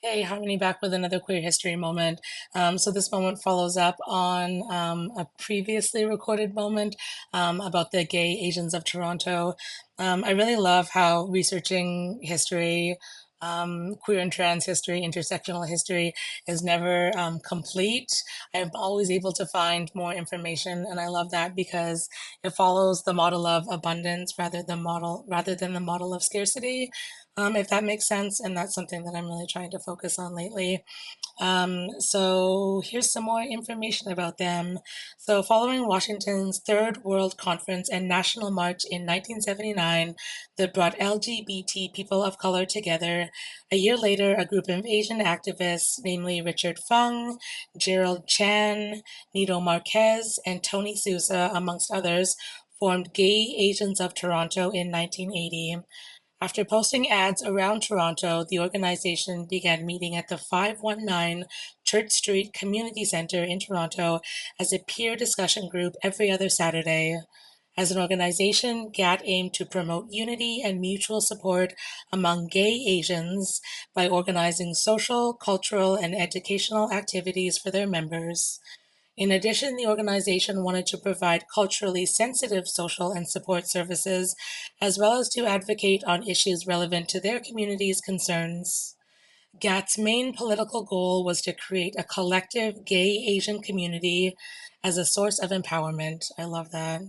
Hey, Harmony back with another queer history moment. So this moment follows up on a previously recorded moment about the gay Asians of Toronto. I really love how researching history, queer and trans history, intersectional history is never complete. I'm always able to find more information, and I love that because it follows the model of abundance rather than the model of scarcity, if that makes sense. And that's something that I'm really trying to focus on lately. So here's some more information about them. So following Washington's Third World Conference and National March in 1979 that brought LGBT people of color together, a year later, a group of Asian activists, namely Richard Fung, Gerald Chan, Nito Marquez, and Tony Souza, amongst others, formed Gay Asians of Toronto in 1980. After posting ads around Toronto, the organization began meeting at the 519 Church Street Community Centre in Toronto as a peer discussion group every other Saturday. As an organization, GAT aimed to promote unity and mutual support among gay Asians by organizing social, cultural, and educational activities for their members. In addition, the organization wanted to provide culturally sensitive social and support services, as well as to advocate on issues relevant to their community's concerns. GAT's main political goal was to create a collective gay Asian community as a source of empowerment. I love that.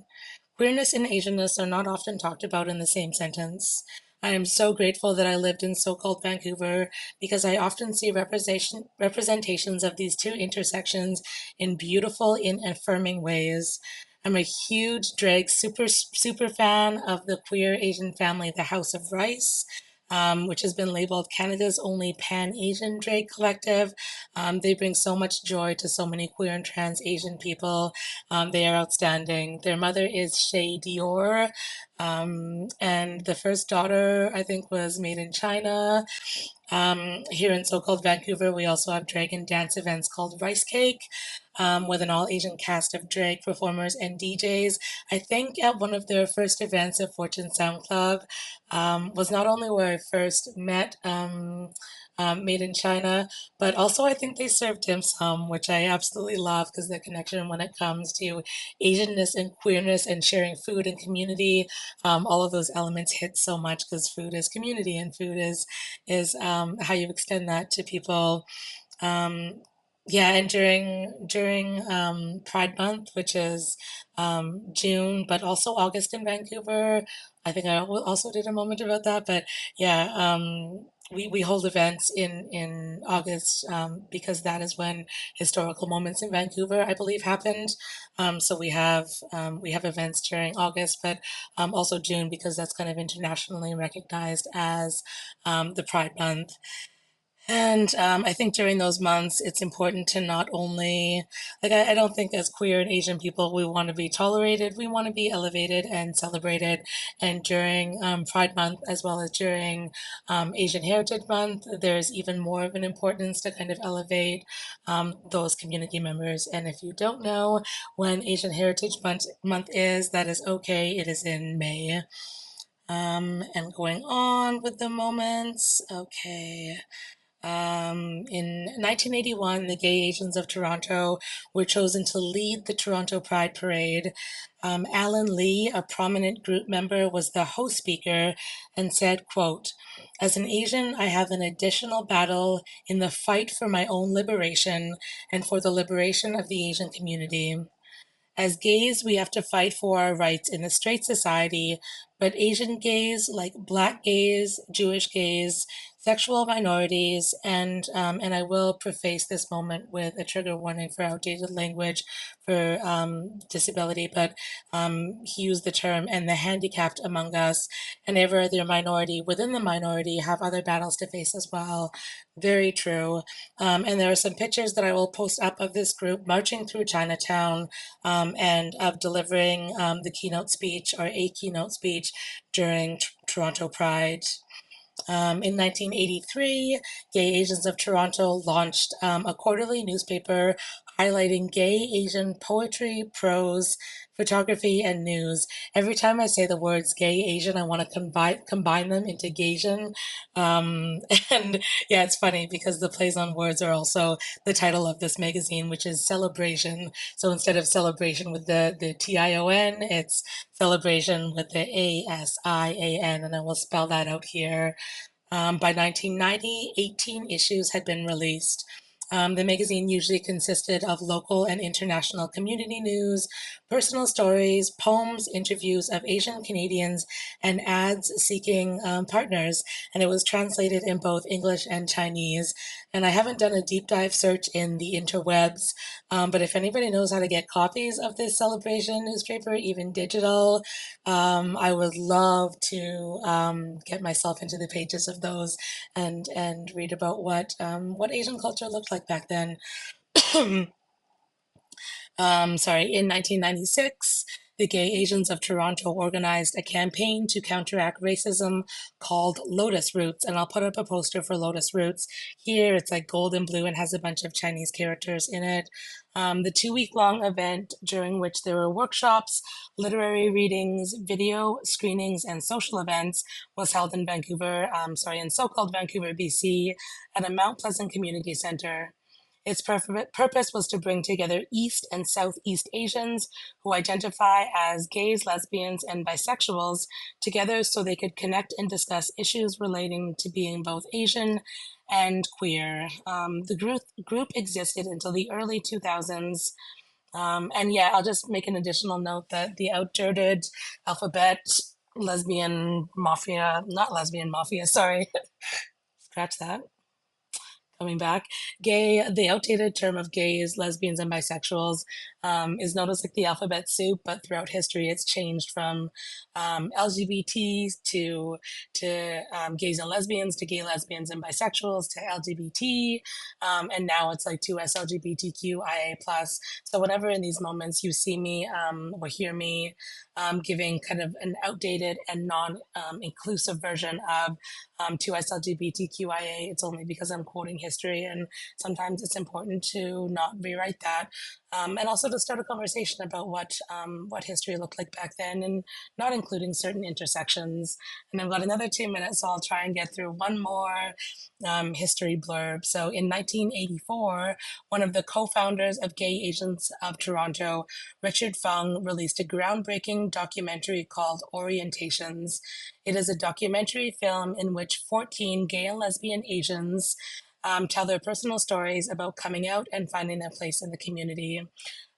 Queerness and Asianness are not often talked about in the same sentence. I am so grateful that I lived in so-called Vancouver because I often see representations of these two intersections in beautiful and affirming ways. I'm a huge drag super fan of the queer Asian family, the House of Rice, which has been labeled Canada's only pan-Asian drag collective. They bring so much joy to so many queer and trans Asian people. They are outstanding. Their mother is Shay Dior, and the first daughter, I think, was made in China. Here in so-called Vancouver, we also have drag and dance events called Rice Cake, with an all-Asian cast of drag performers and DJs. I think at one of their first events at Fortune Sound Club was not only where I first met Made in China, but also I think they serve dim sum, which I absolutely love because the connection when it comes to Asianness and queerness and sharing food and community, all of those elements hit so much because food is community and food is how you extend that to people. Um, yeah, and during Pride Month, which is June, but also August in Vancouver. I think also did a moment about that, but yeah, we hold events in August because that is when historical moments in Vancouver, I believe, happened. So we have events during August, but also June because that's kind of internationally recognized as the Pride Month. And I think during those months, it's important to not only, like, I don't think as queer and Asian people, we want to be tolerated, we want to be elevated and celebrated. And during Pride Month, as well as during Asian Heritage Month, there's even more of an importance to kind of elevate those community members. And if you don't know when Asian Month is, that is okay, it is in May. And going on with the moments, okay. In 1981, the Gay Asians of Toronto were chosen to lead the Toronto Pride Parade. Alan Lee, a prominent group member, was the host speaker and said, quote, "As an Asian, I have an additional battle in the fight for my own liberation and for the liberation of the Asian community. As gays, we have to fight for our rights in a straight society, but Asian gays, like Black gays, Jewish gays, sexual minorities, and I will preface this moment with a trigger warning for outdated language for disability, but he used the term "and the handicapped among us," and every other minority within the minority have other battles to face as well. Very true. And there are some pictures that I will post up of this group marching through Chinatown and of delivering the keynote speech or a keynote speech during Toronto Pride. In 1983, Gay Asians of Toronto launched a quarterly newspaper highlighting gay Asian poetry, prose, photography, and news. Every time I say the words gay Asian, I want to combine them into GAYsian. Um, and yeah, it's funny because the plays on words are also the title of this magazine, which is Celebration. So instead of celebration with the TION, it's celebration with the ASIAN, and I will spell that out here. By 1990, 18 issues had been released. The magazine usually consisted of local and international community news, personal stories, poems, interviews of Asian Canadians, and ads seeking partners. And it was translated in both English and Chinese. And I haven't done a deep dive search in the interwebs, but if anybody knows how to get copies of this celebration newspaper, even digital, I would love to get myself into the pages of those and read about what Asian culture looked like back then. In 1996, the Gay Asians of Toronto organized a campaign to counteract racism called Lotus Roots. And I'll put up a poster for Lotus Roots here. It's like gold and blue and has a bunch of Chinese characters in it. The 2 week long event, during which there were workshops, literary readings, video screenings, and social events, was held in in so called Vancouver, BC, at a Mount Pleasant Community Center. Its purpose was to bring together East and Southeast Asians who identify as gays, lesbians, and bisexuals together so they could connect and discuss issues relating to being both Asian and queer. The group existed until the early 2000s. And yeah, I'll just make an additional note that the outdated alphabet not lesbian mafia, sorry, scratch that coming back. Gay, the outdated term of gays, lesbians, and bisexuals is known as like the alphabet soup, but throughout history it's changed from LGBT to gays and lesbians to gay, lesbians, and bisexuals to LGBT, and now it's like 2S LGBTQIA plus. So whenever in these moments you see me or hear me giving kind of an outdated and non-inclusive version of 2S LGBTQIA, it's only because I'm quoting history, and sometimes it's important to not rewrite that, and also to start a conversation about what history looked like back then, and not including certain intersections. And I've got another 2 minutes, so I'll try and get through one more history blurb. So in 1984, one of the co-founders of Gay Asians of Toronto, Richard Fung, released a groundbreaking documentary called Orientations. It is a documentary film in which 14 gay and lesbian Asians tell their personal stories about coming out and finding their place in the community.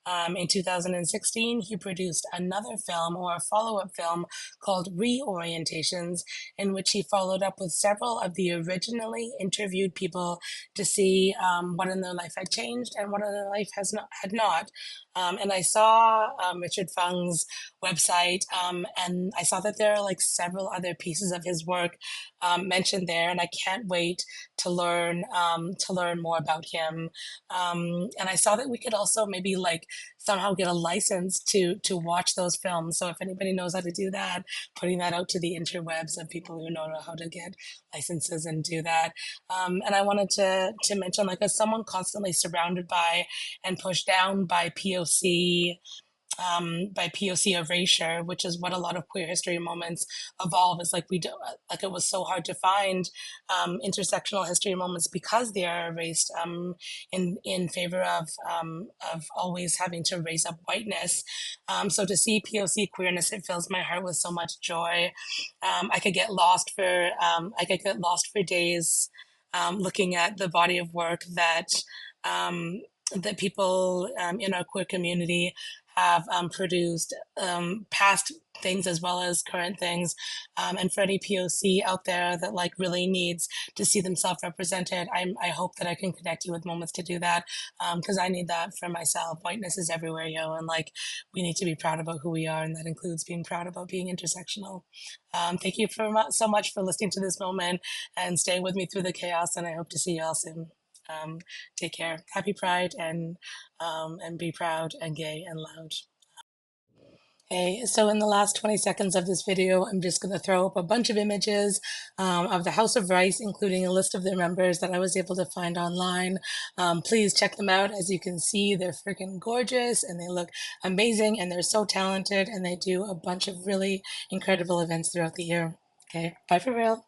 In 2016, he produced another film or a follow up film called Reorientations, in which he followed up with several of the originally interviewed people to see what in their life had changed and what in their life had not. And I saw Richard Fung's website, and I saw that there are like several other pieces of his work mentioned there, and I can't wait to learn more about him. And I saw that we could also maybe like somehow get a license to watch those films. So if anybody knows how to do that, putting that out to the interwebs of people who know how to get licenses and do that. And I wanted to mention, like, as someone constantly surrounded by and pushed down by POC erasure, which is what a lot of queer history moments evolve. Is like we do, like it was so hard to find intersectional history moments because they are erased in favor of always having to raise up whiteness. So to see POC queerness, it fills my heart with so much joy. I could get lost for days looking at the body of work um, that people in our queer community have produced, past things as well as current things, and for any POC out there that like really needs to see themselves represented, I hope that I can connect you with moments to do that, because I need that for myself. Whiteness is everywhere, and like we need to be proud about who we are, and that includes being proud about being intersectional. Thank you so much for listening to this moment and staying with me through the chaos, and I hope to see you all soon. Um, Take care. Happy Pride, and be proud and gay and loud. Okay, so in the last 20 seconds of this video, I'm just going to throw up a bunch of images of the House of Rice, including a list of their members that I was able to find online. Please check them out. As you can see, they're freaking gorgeous and they look amazing and they're so talented and they do a bunch of really incredible events throughout the year. Okay, bye for real.